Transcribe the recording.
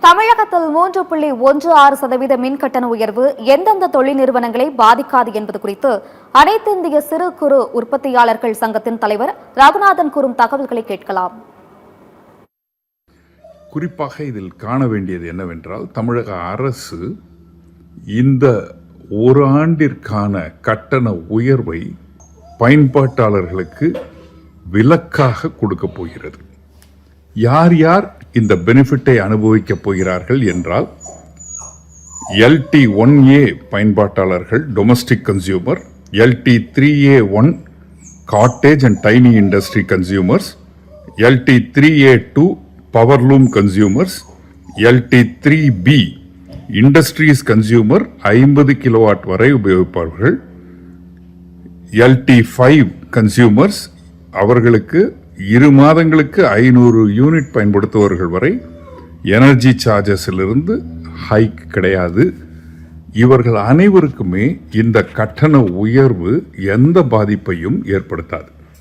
தமிழகத்தில் 3.16% மின் கட்டண உயர்வு எந்தெந்த தொழில் நிறுவனங்களை பாதிக்காது என்பது குறித்து அனைத்து இந்திய சிறு குறு உற்பத்தியாளர்கள் சங்கத்தின் தலைவர் ரகுநாதன் கூறும் தகவல்களை கேட்கலாம். குறிப்பாக இதில் காண வேண்டியது என்னவென்றால், தமிழக அரசு இந்த ஒரு ஆண்டிற்கான கட்டண உயர்வை பயன்பாட்டாளர்களுக்கு விலக்காக கொடுக்க போகிறது. யார் யார் இந்த பெனிஃபிட்டை அனுபவிக்கப் போகிறார்கள் என்றால், LT1A பயன்பாட்டாளர்கள், domestic consumer, LT3A1 cottage and tiny industry consumers, LT3A2 powerloom consumers, LT3B industries consumer 50 kilowatt வரை உபயோகிப்பார்கள், LT5 கன்சியூமர்ஸ் அவர்களுக்கு 2 மாதங்களுக்கு 500 யூனிட் பயன்படுத்துபவர்கள் வரை எனர்ஜி சார்ஜஸிலிருந்து ஹைக் கிடையாது. இவர்கள் அனைவருக்குமே இந்த கட்டண உயர்வு எந்த பாதிப்பையும் ஏற்படுத்தாது.